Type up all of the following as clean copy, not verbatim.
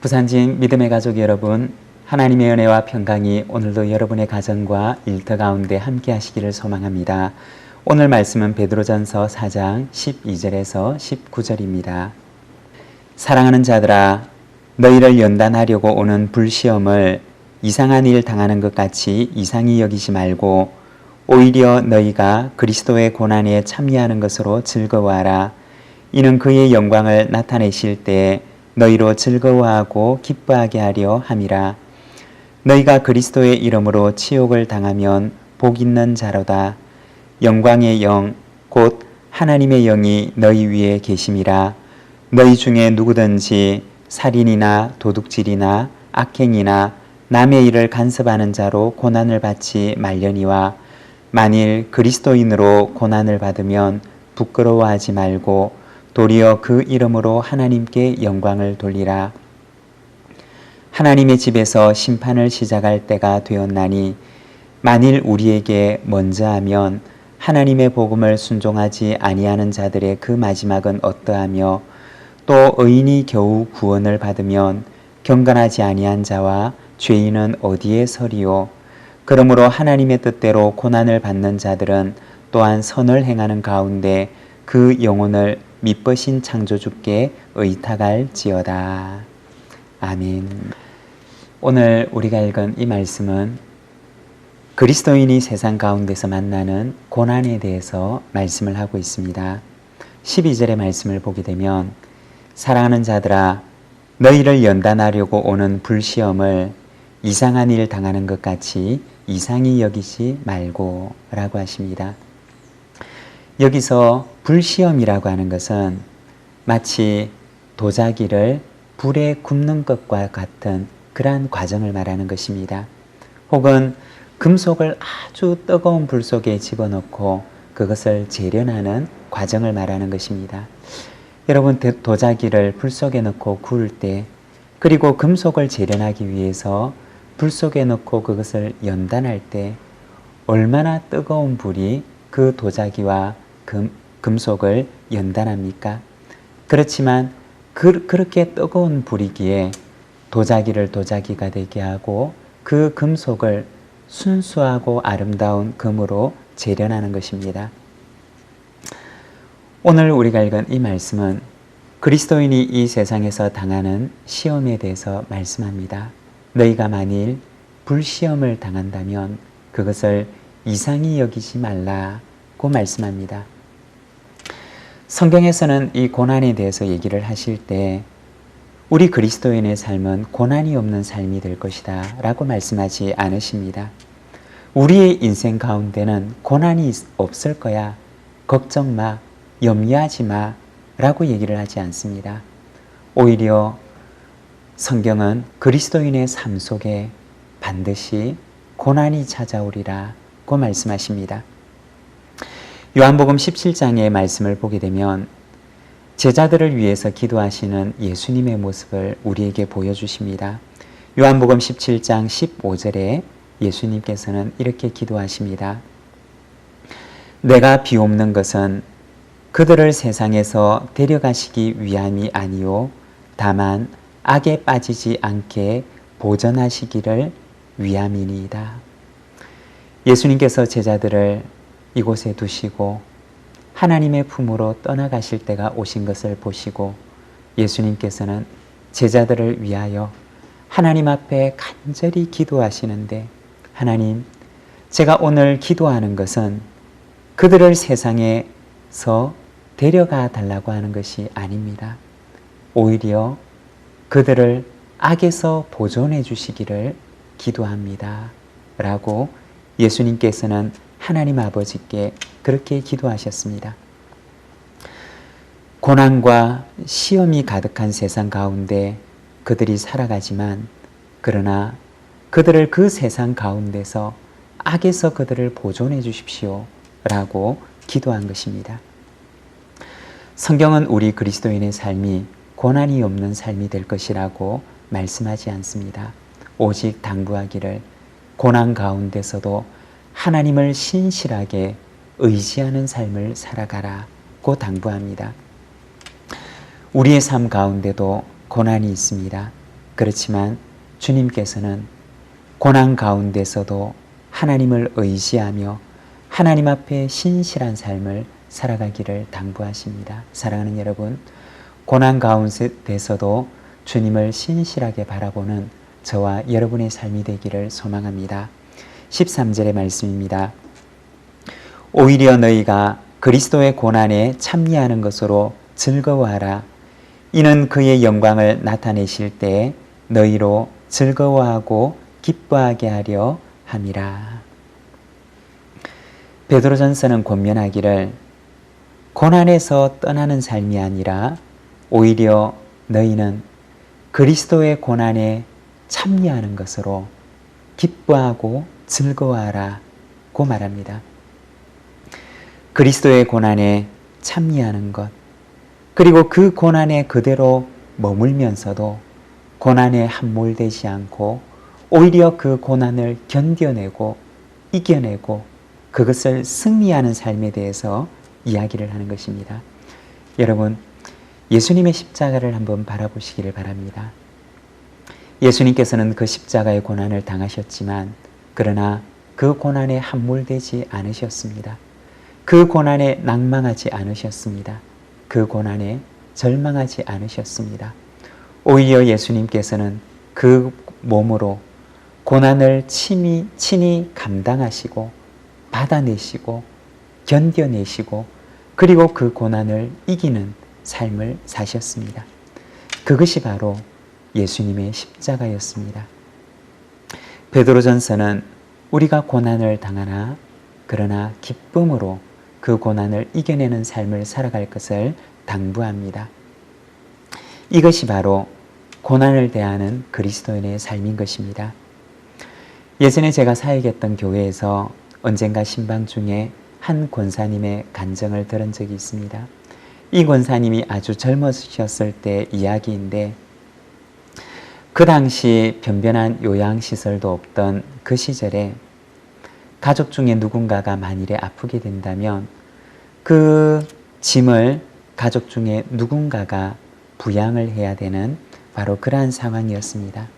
부산진 믿음의 가족 여러분, 하나님의 은혜와 평강이 오늘도 여러분의 가정과 일터 가운데 함께 하시기를 소망합니다. 오늘 말씀은 베드로전서 4장 12절에서 19절입니다. 사랑하는 자들아, 너희를 연단하려고 오는 불시험을 이상한 일 당하는 것 같이 이상히 여기지 말고 오히려 너희가 그리스도의 고난에 참여하는 것으로 즐거워하라. 이는 그의 영광을 나타내실 때 너희로 즐거워하고 기뻐하게 하려 함이라. 너희가 그리스도의 이름으로 치욕을 당하면 복 있는 자로다. 영광의 영 곧 하나님의 영이 너희 위에 계심이라. 너희 중에 누구든지 살인이나 도둑질이나 악행이나 남의 일을 간섭하는 자로 고난을 받지 말려니와 만일 그리스도인으로 고난을 받으면 부끄러워하지 말고 도리어 그 이름으로 하나님께 영광을 돌리라. 하나님의 집에서 심판을 시작할 때가 되었나니 만일 우리에게 먼저 하면 하나님의 복음을 순종하지 아니하는 자들의 그 마지막은 어떠하며 또 의인이 겨우 구원을 받으면 경건하지 아니한 자와 죄인은 어디에 서리요. 그러므로 하나님의 뜻대로 고난을 받는 자들은 또한 선을 행하는 가운데 그 영혼을 미쁘신 창조주께 의탁할지어다. 아멘. 오늘 우리가 읽은 이 말씀은 그리스도인이 세상 가운데서 만나는 고난에 대해서 말씀을 하고 있습니다. 12절의 말씀을 보게 되면 사랑하는 자들아, 너희를 연단하려고 오는 불시험을 이상한 일 당하는 것 같이 이상히 여기지 말고 라고 하십니다. 여기서 불시험이라고 하는 것은 마치 도자기를 불에 굽는 것과 같은 그러한 과정을 말하는 것입니다. 혹은 금속을 아주 뜨거운 불 속에 집어넣고 그것을 재련하는 과정을 말하는 것입니다. 여러분, 도자기를 불 속에 넣고 구울 때, 그리고 금속을 재련하기 위해서 불 속에 넣고 그것을 연단할 때 얼마나 뜨거운 불이 그 도자기와 금속을 연단합니까? 그렇지만 그렇게 뜨거운 불이기에 도자기를 도자기가 되게 하고 그 금속을 순수하고 아름다운 금으로 재련하는 것입니다. 오늘 우리가 읽은 이 말씀은 그리스도인이 이 세상에서 당하는 시험에 대해서 말씀합니다. 너희가 만일 불시험을 당한다면 그것을 이상히 여기지 말라고 말씀합니다. 성경에서는 이 고난에 대해서 얘기를 하실 때 우리 그리스도인의 삶은 고난이 없는 삶이 될 것이다 라고 말씀하지 않으십니다. 우리의 인생 가운데는 고난이 없을 거야, 걱정 마, 염려하지 마 라고 얘기를 하지 않습니다. 오히려 성경은 그리스도인의 삶 속에 반드시 고난이 찾아오리라고 말씀하십니다. 요한복음 17장의 말씀을 보게 되면 제자들을 위해서 기도하시는 예수님의 모습을 우리에게 보여주십니다. 요한복음 17장 15절에 예수님께서는 이렇게 기도하십니다. 내가 비옵는 것은 그들을 세상에서 데려가시기 위함이 아니요 다만 악에 빠지지 않게 보전하시기를 위함이니이다. 예수님께서 제자들을 이곳에 두시고 하나님의 품으로 떠나가실 때가 오신 것을 보시고 예수님께서는 제자들을 위하여 하나님 앞에 간절히 기도하시는데, 하나님, 제가 오늘 기도하는 것은 그들을 세상에서 데려가 달라고 하는 것이 아닙니다. 오히려 그들을 악에서 보존해 주시기를 기도합니다 라고 예수님께서는 하나님 아버지께 그렇게 기도하셨습니다. 고난과 시험이 가득한 세상 가운데 그들이 살아가지만, 그러나 그들을 그 세상 가운데서 악에서 그들을 보존해 주십시오 라고 기도한 것입니다. 성경은 우리 그리스도인의 삶이 고난이 없는 삶이 될 것이라고 말씀하지 않습니다. 오직 당부하기를 고난 가운데서도 하나님을 신실하게 의지하는 삶을 살아가라고 당부합니다. 우리의 삶 가운데도 고난이 있습니다. 그렇지만 주님께서는 고난 가운데서도 하나님을 의지하며 하나님 앞에 신실한 삶을 살아가기를 당부하십니다. 사랑하는 여러분, 고난 가운데서도 주님을 신실하게 바라보는 저와 여러분의 삶이 되기를 소망합니다. 13절의 말씀입니다. 오히려 너희가 그리스도의 고난에 참여하는 것으로 즐거워하라. 이는 그의 영광을 나타내실 때에 너희로 즐거워하고 기뻐하게 하려 함이라. 베드로전서는 권면하기를 고난에서 떠나는 삶이 아니라 오히려 너희는 그리스도의 고난에 참여하는 것으로 기뻐하고 즐거워하라고 말합니다. 그리스도의 고난에 참여하는 것, 그리고 그 고난에 그대로 머물면서도 고난에 함몰되지 않고 오히려 그 고난을 견뎌내고 이겨내고 그것을 승리하는 삶에 대해서 이야기를 하는 것입니다. 여러분, 예수님의 십자가를 한번 바라보시기를 바랍니다. 예수님께서는 그 십자가의 고난을 당하셨지만 그러나 그 고난에 함몰되지 않으셨습니다. 그 고난에 낭망하지 않으셨습니다. 그 고난에 절망하지 않으셨습니다. 오히려 예수님께서는 그 몸으로 고난을 친히 감당하시고 받아내시고 견뎌내시고 그리고 그 고난을 이기는 삶을 사셨습니다. 그것이 바로 예수님의 십자가였습니다. 베드로전서는 우리가 고난을 당하나 그러나 기쁨으로 그 고난을 이겨내는 삶을 살아갈 것을 당부합니다. 이것이 바로 고난을 대하는 그리스도인의 삶인 것입니다. 예전에 제가 사역했던 교회에서 언젠가 신방 중에 한 권사님의 간증을 들은 적이 있습니다. 이 권사님이 아주 젊으셨을 때 이야기인데 그 당시 변변한 요양시설도 없던 그 시절에 가족 중에 누군가가 만일에 아프게 된다면 그 짐을 가족 중에 누군가가 부양을 해야 되는 바로 그러한 상황이었습니다.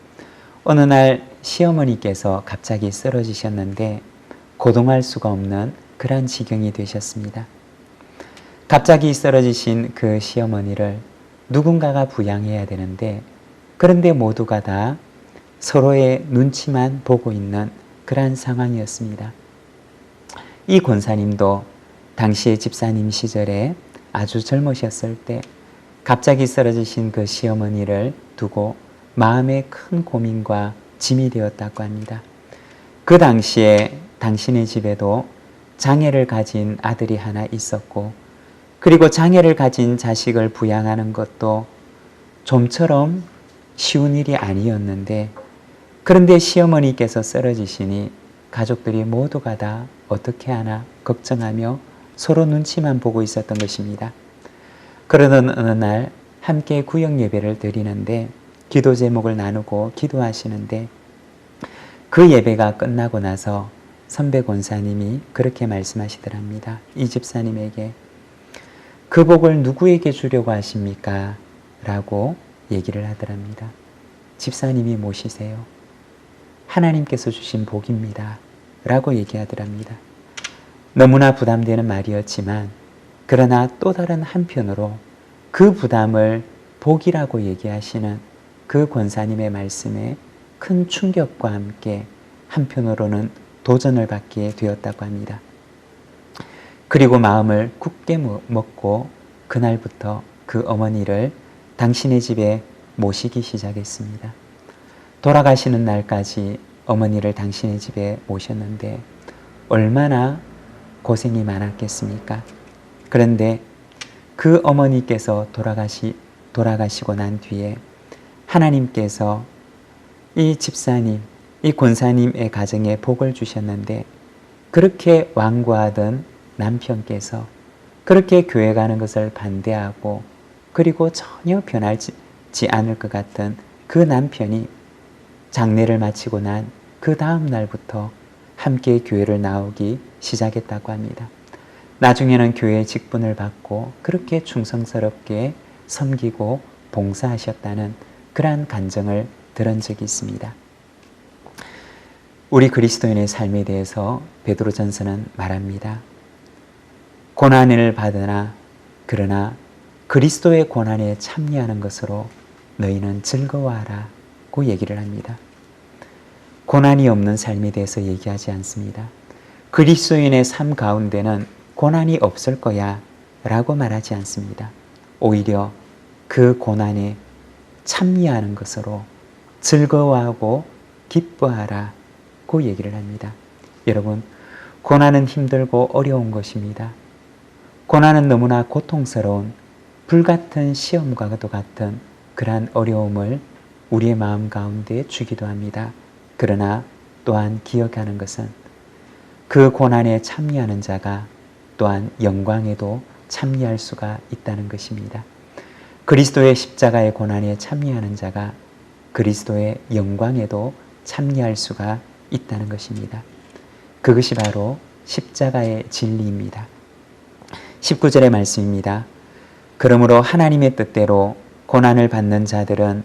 어느 날 시어머니께서 갑자기 쓰러지셨는데 고동할 수가 없는 그러한 지경이 되셨습니다. 갑자기 쓰러지신 그 시어머니를 누군가가 부양해야 되는데 그런데 모두가 다 서로의 눈치만 보고 있는 그러한 상황이었습니다. 이 권사님도 당시의 집사님 시절에 아주 젊으셨을 때 갑자기 쓰러지신 그 시어머니를 두고 마음에 큰 고민과 짐이 되었다고 합니다. 그 당시에 당신의 집에도 장애를 가진 아들이 하나 있었고 그리고 장애를 가진 자식을 부양하는 것도 좀처럼 쉬운 일이 아니었는데 그런데 시어머니께서 쓰러지시니 가족들이 모두가 다 어떻게 하나 걱정하며 서로 눈치만 보고 있었던 것입니다. 그러던 어느 날 함께 구역 예배를 드리는데 기도 제목을 나누고 기도하시는데 그 예배가 끝나고 나서 선배 권사님이 그렇게 말씀하시더랍니다. 이 집사님에게 그 복을 누구에게 주려고 하십니까? 라고 얘기를 하더랍니다. 집사님이 모시세요. 하나님께서 주신 복입니다. 라고 얘기하더랍니다. 너무나 부담되는 말이었지만 그러나 또 다른 한편으로 그 부담을 복이라고 얘기하시는 그 권사님의 말씀에 큰 충격과 함께 한편으로는 도전을 받게 되었다고 합니다. 그리고 마음을 굳게 먹고 그날부터 그 어머니를 당신의 집에 모시기 시작했습니다. 돌아가시는 날까지 어머니를 당신의 집에 모셨는데 얼마나 고생이 많았겠습니까? 그런데 그 어머니께서 돌아가시고 난 뒤에 하나님께서 이 집사님, 이 권사님의 가정에 복을 주셨는데 그렇게 완고하던 남편께서 그렇게 교회 가는 것을 반대하고 그리고 전혀 변하지 않을 것 같은 그 남편이 장례를 마치고 난 그 다음 날부터 함께 교회를 나오기 시작했다고 합니다. 나중에는 교회 직분을 받고 그렇게 충성스럽게 섬기고 봉사하셨다는 그러한 간증을 들은 적이 있습니다. 우리 그리스도인의 삶에 대해서 베드로전서는 말합니다. 고난을 받으나 그러나 그리스도의 고난에 참여하는 것으로 너희는 즐거워하라 고 얘기를 합니다. 고난이 없는 삶에 대해서 얘기하지 않습니다. 그리스도인의 삶 가운데는 고난이 없을 거야 라고 말하지 않습니다. 오히려 그 고난에 참여하는 것으로 즐거워하고 기뻐하라 고 얘기를 합니다. 여러분, 고난은 힘들고 어려운 것입니다. 고난은 너무나 고통스러운 불같은 시험과도 같은 그러한 어려움을 우리의 마음 가운데 주기도 합니다. 그러나 또한 기억하는 것은 그 고난에 참여하는 자가 또한 영광에도 참여할 수가 있다는 것입니다. 그리스도의 십자가의 고난에 참여하는 자가 그리스도의 영광에도 참여할 수가 있다는 것입니다. 그것이 바로 십자가의 진리입니다. 19절의 말씀입니다. 그러므로 하나님의 뜻대로 고난을 받는 자들은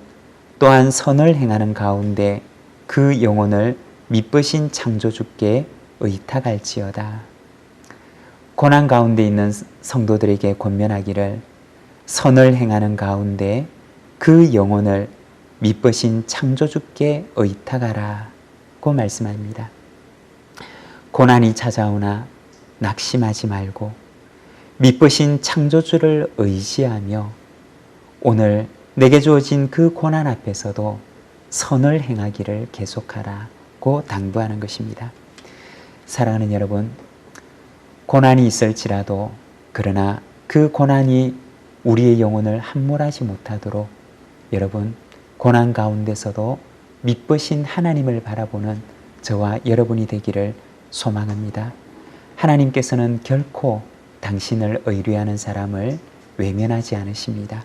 또한 선을 행하는 가운데 그 영혼을 미쁘신 창조주께 의탁할지어다. 고난 가운데 있는 성도들에게 권면하기를 선을 행하는 가운데 그 영혼을 미쁘신 창조주께 의탁하라 고 말씀합니다. 고난이 찾아오나 낙심하지 말고 미쁘신 창조주를 의지하며 오늘 내게 주어진 그 고난 앞에서도 선을 행하기를 계속하라고 당부하는 것입니다. 사랑하는 여러분, 고난이 있을지라도 그러나 그 고난이 우리의 영혼을 함몰하지 못하도록 여러분, 고난 가운데서도 미쁘신 하나님을 바라보는 저와 여러분이 되기를 소망합니다. 하나님께서는 결코 당신을 의뢰하는 사람을 외면하지 않으십니다.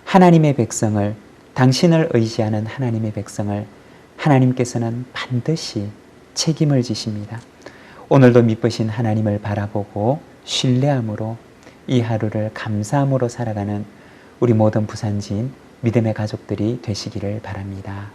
하나님의 백성을, 당신을 의지하는 하나님의 백성을 하나님께서는 반드시 책임을 지십니다. 오늘도 미쁘신 하나님을 바라보고 신뢰함으로 이 하루를 감사함으로 살아가는 우리 모든 부산진 믿음의 가족들이 되시기를 바랍니다.